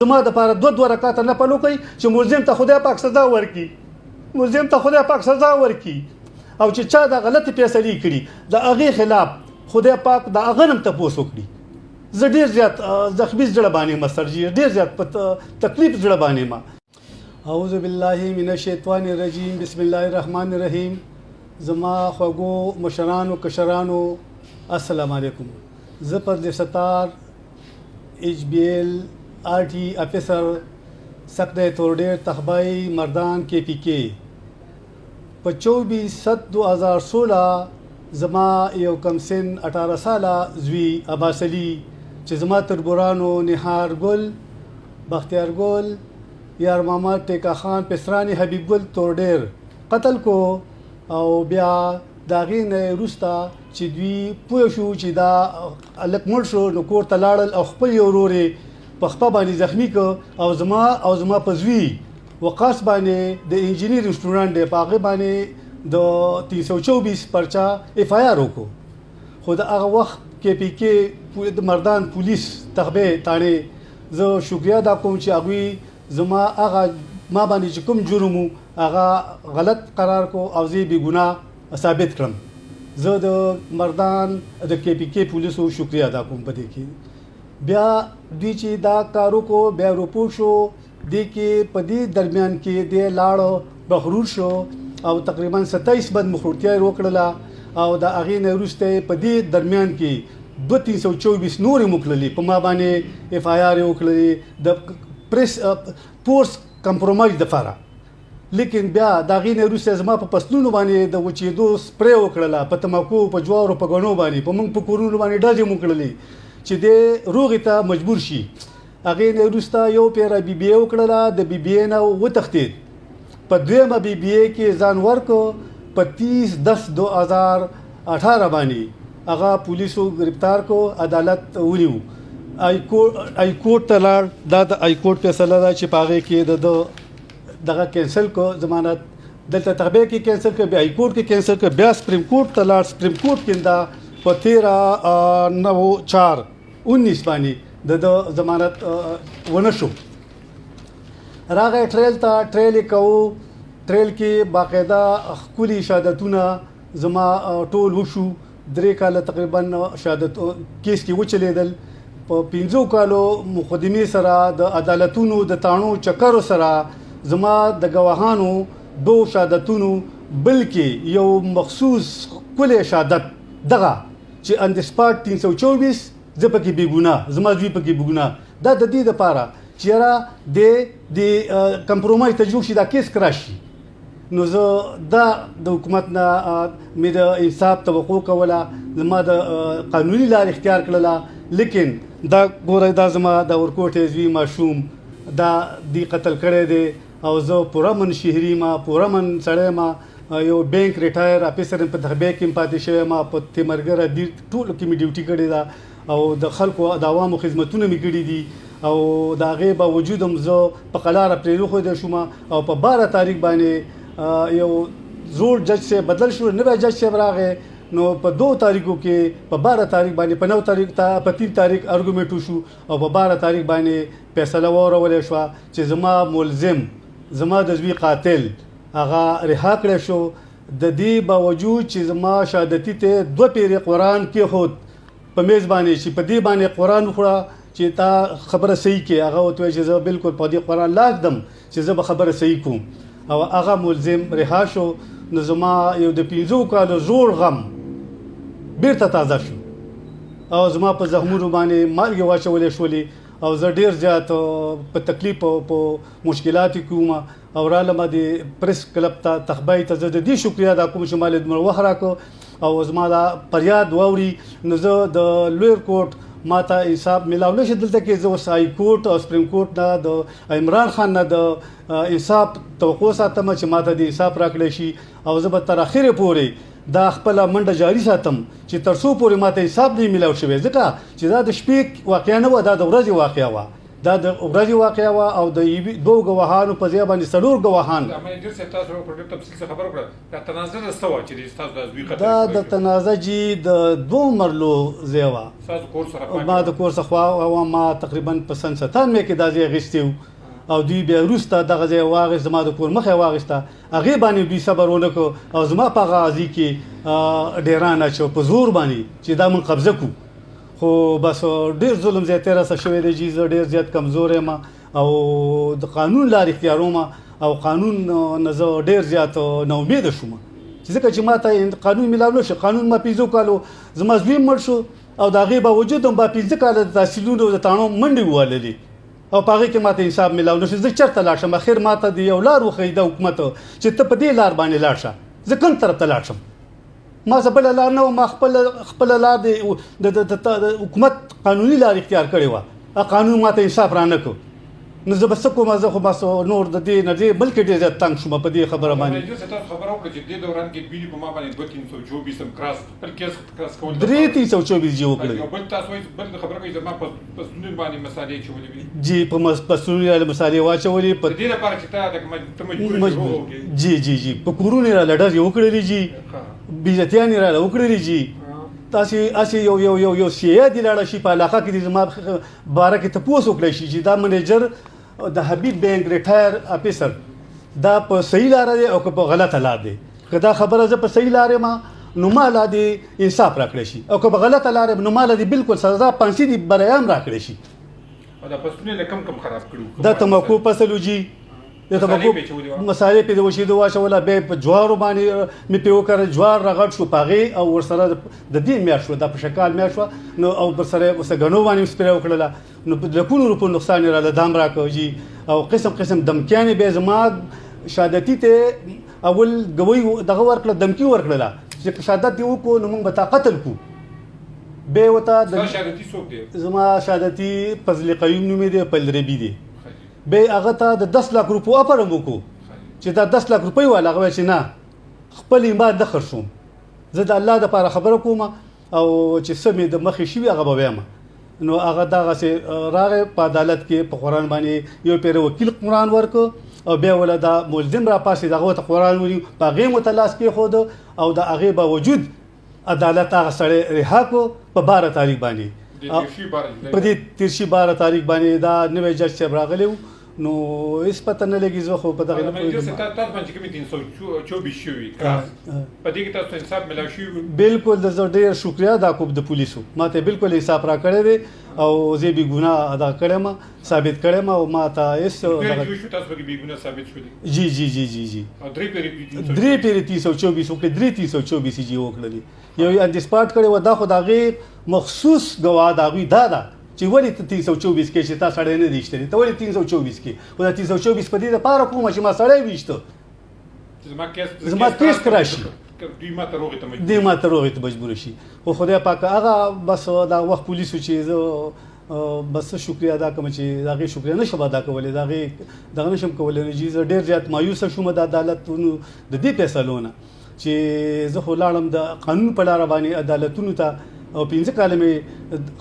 زما دپاره دوه رکعاته نفل وکړئ چې ملزم ته خدای پاک سزا ورکړي، ملزم ته خدای پاک سزا ورکړي. او چې چا دا غلطې فیصلې کړي د هغې خلاف خدای پاک د هغه هم تپوس وکړي. زه ډېر زیات زخمي زړه باندې یم سرجي، ډېر زیات په تکلیف زړه باندې یم. اعوذ بالله من الشیطان الرجیم، بسم الله الرحمن الرحیم. زما خوږو مشرانو کشرانو السلام علیکم. زه فضل ستار HBL RT افیسر سقده تورډیر تخبای مردان KPK په 24/7/2016 زما یو کم سن 18 ساله زوی عباس علي چې زما تربورانو نهار ګل، بختیار ګل، یار محمد ټیکا خان پسرانی حبیب ګل تورډیر قتل کو. او بیا د هغې نه وروسته چې دوی پوه شو چې دا هلک مړ شو نو کور ته لاړل او خپل یو ورور یې په خپه باندې زخمي کړ او زما په زوی وقاص باندې د انجینیر سټوډنټ دی په هغې باندې د 324 پرچه FIR وکړو. خو د هغه وخت KPK د مردان پولیس تخبې تاڼې زه شکریه ادا کوم چې هغوی زما هغه ما باندې چې کوم جرم و هغه غلط قرار کو او زه بې ګناه ثابت کړم. زه د مردان د KPK پولیسو شکریه ادا کوم. په دې کې بیا دوی چې دا کار وکړو بیا روپو شو دې کې په دې درمیان کې دی لاړو بغرور شو او تقریبا 27 بند مخورتیا یې وکړله او د هغې نه وروسته په دې درمیان کې 2-324 نورې موکړلې په ما باندې FIR یې وکړلې د پریس فورس کمپرومایز دپاره. لیکن بیا د هغې نه وروسته زما په فصلونو باندې د وچېدو سپری وکړله، په تماکو، په جوارو، په ګڼو باندې، په موږ په کورونو باندې ډزې مو کړلې چې دی روغې ته مجبور شي. هغې نه وروسته یو پیره BBA وکړله، د BBA نه وتښتېد. په دویمه BBA کې ځان ورکړ په 30/10/2018 باندې هغه پولیسو گرفتار کو، عدالت ونیو، ای کورټ ته لاړ. دا د ای کورټ فیصله ده چې په هغې کې دغه کینسل کو ضمانت، دلته تخبې کې کینسل کړ، بیا ای کورټ کې کینسل کړ، بیا سپریم کورټ ته لاړ. سپریم کورټ کې دا په 13/9/19 باندې د ضمانت ونه شو. راغی ټریل ته، ټریل یې کوو، ټریل کې باقاعده ښکلي شهادتونه زما ټول وشو. 3 کاله تقریبا شهادت کیس کې وچلېدل. په 15 کالو مقدمې سره د عدالتونو د تاڼو چکرو سره زما د ګواهانو 2 شهادتونو بلکې یو مخصوص ښکلی شهادت دغه چې ان د سپاټ 324 زه پکې بې ګناه، زما زوی پکې بې ګناه. دا د دې دپاره چې یاره د کمپرومایز ته جوړ شي، دا کیس کرا شي. نو زه دا د حکومت نه مې د انصاف توقع کوله، زما د قانوني لار اختیار کړله. لیکن دا ګوره دا زما د ورکوټې زوی ماشوم دا دی قتل کړی دی او زه پوره من شهري ما، پوره من سړی ما، یو بینک ریټایر افیسر په تخبې کې پاتې شوی ما، په تیمرګره دي ټولو کې مې ډیوټي کړې ده او د خلکو د عوامو خدمتونه مې کړي دي او د هغې باوجود هم زه په قلاره پرېښودی شوم او په 12 تاریخ باندې یو زوړ جج صاحب بدل شو، نوی جج صاحب راغی. نو په 2 تاریخو کې په 12 تاریخ باندې په 9 تاریخ په 3 تاریخ ارګومنټ وشو او په 12 تاریخ باندې فیصله واورولې شوه چې زما ملزم، زما د زوی قاتل هغه رها کړی شو. د دې باوجود چې زما شهادتي ته 2 پیرې قرآن کېښود په میز باندې چې په دې باندې قرآن وخوړه چې تا خبره صحیح کې. هغه ورته وایي چې زه بالکل په دې قرآن لاږدم چې زه به خبره صحیح کوم او هغه ملزم رها شو. نو زما یو د 15 کالو زوړ غم بیرته تازه شو او زما په زخمونو باندې مالګې واچولې شولې او زه ډېر زیات په تکلیف او په مشکلاتو کې وم او رالم د پریس کلب ته تخبای ته زه د دې شکریه ادا کوم چې مالې دومره وخت راکړو او زما دا فریاد واوري. نو زه د لویر کورټ ما ته انصاف میلاو نه شي. دلته کې زه اوس هائی کورټ او سپریم کورټ نه د عمران خان نه د انصاف توقع ساتم چې ما ته د انصاف راکړی شي او زه به تر اخره پورې دا خپل منډه جاری ساتم چې تر څو پورې ما ته انصاف نه میلاو شوی، ځکه چې دا د شپې واقعیا نه وه، دا د ورځې واقعیا وه دا د ورځې واقعه وه او د دوو ګواهانو په ځای باندې 4 ګواهان دا د تنازع جي د 2 مرلو ځای وه ما د کور څخه ما تقریبا په سن 97 کې دا ځای اخیستی و او دوی بیا وروسته دغه ځای واخیست زما د کور مخې واخیسته هغې باندې دوی صبر ونه کړو او زما په هغه قاضي کې ډیران اچو په زور باندې چې دا موږ قبضه کړو خو بس ډېر ظلم زیاتې راسه شوی دی چې زه ډېر زیات کمزور یم او د قانون لارې اختیاروم او قانون نه زه ډېر زیات ناامیده شوم ځکه چې ما ته قانون میلاو نه شو قانون ما 15 کالو زما زوی مړ شو او د هغې باوجود هم با 15 کاله د تحصیلونو د تاڼو منډې ووهللې او په هغې کې ما ته انصاف میلاو نه شو زه چېرته لاړ شم اخر ما ته د یو لار وښیي د حکومت چې ته په دې لار باندې لاړ شه زه کوم طرف ته لاړ شم ما څه بله لار نه وه ما خپله لار د حکومت قانوني لار اختیار کړې وه قانون ما ته انصاف را نه کړو نو زه به څه کوم زه خو بس نور د دې نه بلکې ډېر زیات تنګ شوم په دې خبره باندې 324 جی وکړل جی په پسونو یې مسالې واچولې په دې لپاره چې جی په کورونو یې راله ډزې وکړلې جی بېزتیان یې راله وکړلې جی تاسې یو سیه دي لاړه شي په علاقه کې د زما باره کې تپوس وکړی شي چې دا منیجر د حبیب بینک ریټایر افیسر دا په صحیح لاره دی او که په غلطه لار دی که دا خبره زه په صحیح لار یم نو ما لا دې انصاف راکړی شي او که په غلطه لار یم نو ما لا دې بالکل سزا پانسي دي برایام راکړی شي دا تمباکو فصل و جي د تمباکو مسالې پې د وشېدو واچوله بیا په جوارو باندې مې پې وکړل جوار راغټ شو په هغې او ورسره د دې میاشت شوه دا په شکال میاشت شوه نو او ورسره ګڼو باندې مې سپری وکړله نو په لکونو روپو نقصان یې راله دام راکړو جي او قسم دمکیانې بیا زما شهادتي ته اول ګوی دغه ورکړه دمکي ورکړله چې که شهادت دې وکړو نو موږ به تا قتل کړو بیا ورته زما شهادتي فضل قیوم نومې دی پلربي دی بیا هغه ته د 10 لک روپو افر هم وکړو چې دا 10 لک روپۍ والا هغه وایي چې نه خپل ایمان نه خرڅوم زه د الله دپاره خبره کوم او چې څه مې د مخې شوي هغه به وایم نو هغه دغسې راغی په عدالت کې په قرآن باندې یو پېره وکیل قرآن ورکړ او بیا ولا دا ملزم را پاسې دغه ته قرآن ونیو په هغې مو ته لاس کېښود او د هغې باوجود عدالت هغه سړی رها کړو په 12 تاریخ باندې په دې 13 تاریخ باندې دا نوی جج صاحب راغلی و نو هیڅ پته نه لګي زه خو په دغه نه پوهېږم بالکل د زه ډېر شکریا ادا کوم د پولیسو ما ته بالکل انصاف را کړی دی او زه بې ګناه ادا کړی م ثابت کړی م او ما ته هېڅ جی درې پیرې 324 وکړې 324 جی وکړلې یو یې ان د سپاټ کړی و دا خو د هغې مخصوص ګواه د هغوی دا ده چې ولې ته 324 کې چې تا سړی نه دی ایستلی ته ولې 324 کې خو دا 324 په دې دپاره کومه چې ما سړی ویشته زما کیس کرا شي دوی ما ته روغې ته مجبوره شي خو خدای پاک هغه بس دا وخت پولیسو چې زه بس شکریه ادا کوم چې د هغې شکریه نشم ادا کولی د هغې دغه نشم کولی چې زه ډېر زیات مایوسه شوم د عدالتونو د دې فیصلو نه چې زه خو لاړم د قانون په لاره باندې عدالتونو ته او 15 کاله مې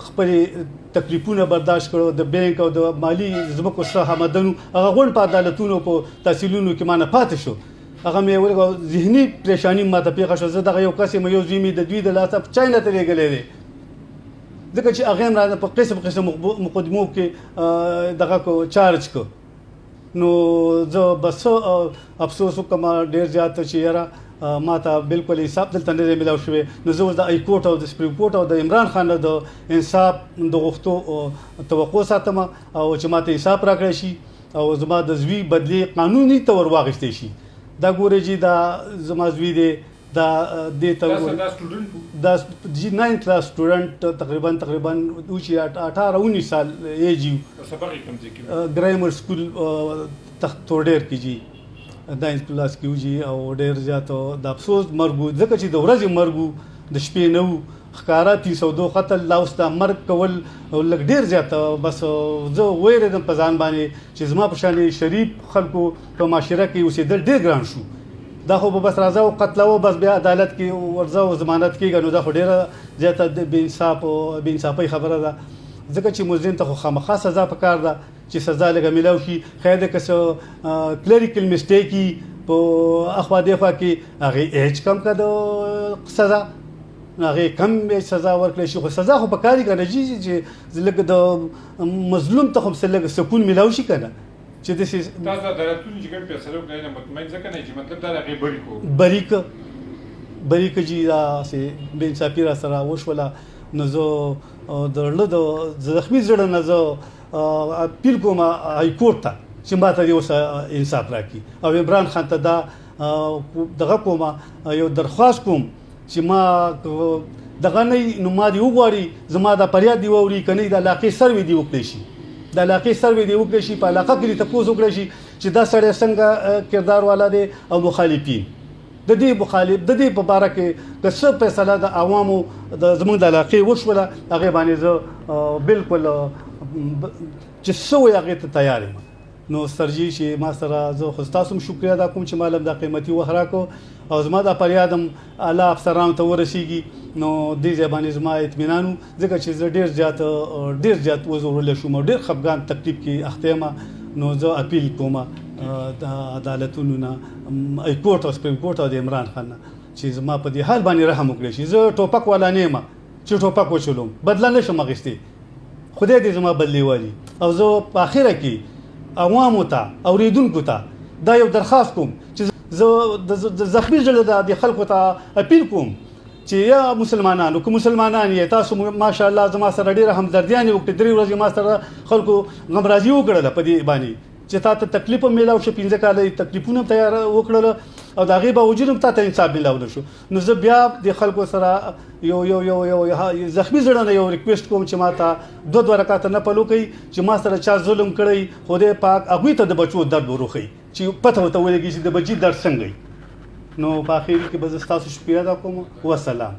خپلې تکلیفونه برداشت کړو د بینک او د مالي ځمکو څخه آمدنو هغه غونډ په عدالتونو په تحصیلونو کې ما نه پاتې شو هغه مې ذهني پریشاني ما ته پیښه شوه زه دغه یو کس یم یو زوی مې د دوی د لاسه چاینه ته لېږلی دی ځکه چې هغې هم راته په قسم مقدمو کې دغه کو چارج کو نو زه بس افسوس وکړم ډېر زیات چې یاره ما ته بالکل انصاف دلته نه دی میلاو شوی نو زه اوس د های کورټ او د سپریم کورټ او د عمران خان د انصاف د غوښتو توقع ساتم او چې ما ته انصاف راکړی شي او زما د زوی بدلې قانوني طور واخیستی شي دا ګورې چې دا زما زوی دی دا دې ته دا جی 9 کلاس سټوډنټ تقریبا و چې 18-19 سال ایج یو ګرامر سکول تورډیر کې جی 9 کلاس کې وجي او ډېر زیات د افسوس مرګ ځکه چې د ورځې مرګ د شپې نه و ښکاره 302 قتل لا اوس د مرګ کول لږ ډېر زیات بس زه ویرېدم په ځان باندې چې زما په شان شریف خلکو په معاشره کې اوسېدل ډېر ګران شو دا خو به بس راځه او قتلوه بس بیا عدالت کې ورځه او ضمانت کېږه نو دا خو ډېره زیاته بې انصافۍ خبره ده ځکه چې مجرم ته خو خامخا سزا پکار ده چې سزا لږه میلاو شي خیر ده که څه کلریکل مسټیک وي په اخوا دېخوا کې هغې ایج کم که د سزا هغې کم سزا ورکړی شي خو سزا خو پکار دي که نه چې لږ د مظلوم ته خو لږ سکون میلاو شي که نه چې داسې تاسو د عدالتونو چې کوم فیصله وکړئ نه مطمئن ځکه نه چې مطلب دا د هغې بری که جي داسې بې انصافي را سره وشوله نو زه د زړه د زخمي زړه نه زه اپیل کوم هایکورټ ته چې ما ته دې اوس انصاف راکړي او عمران خان ته دا دغه کوم یو درخواست کوم چې ما دغه نه نو ما دې وغواړي زما دا فریاد دې واوري که نه د علاقې سروې دې وکړی شي د علاقې سروې دې وکړی شي په علاقه کې دې تپوس وکړی شي چې دا سړی څنګه کردار والا دی او مخالفین د دې په باره کې که څه فیصله د عوامو زموږ د علاقې وشوله هغې باندې زه بالکل چې څه وایي هغې ته تیار یم نو سرجي چې ما سره زه خو ستاسو هم شکریه ادا کوم چې ما دا قیمتي وخت راکړو او زما دا فریاد هم اعلی افسرانو ته ورسیږي نو دې ځای باندې زما اطمینان و ځکه چې زه ډېر زیات وځورولی شوم او ډېر خفګان تکلیف کې اخته یم نو زه اپیل کوم د عدالتونو نه هایکورټ او سپریم کورټ او د عمران خان نه چې زما په دې حال باندې رحم وکړی شي زه ټوپک والا نه یم چې ټوپک وچلوم بدله نه شم اخیستی خدای دې زما بدلې والي او زه په اخره کې عوامو ته اورېدونکو ته دا یو درخواست کوم چې زه د زخمي زړه د خلکو ته اپیل کوم چې یا مسلمانانو که مسلمانان یې تاسو ماشاءالله زما سره ډېره همدردیانې وکړې 3 ورځې ما سره خلکو غمرازي وکړله په دې باندې چې تا ته تکلیف هم میلاو شو 15 کاله تکلیفونه هم تیار وکړله او د هغې باوجود هم تا ته انصاف میلاو نه شو نو زه بیا د خلکو سره یو زخمي زړه نه یو ریکویسټ کوم چې ما ته 2 رکعاته نفل وکړي چې ما سره چا ظلم کړی خدای پاک هغوی ته د بچو درد وروښیي چې پته ورته ولګي چې د بچي درد څنګه نو په اخر کې به زه ستاسو شکریه ادا کوم والسلام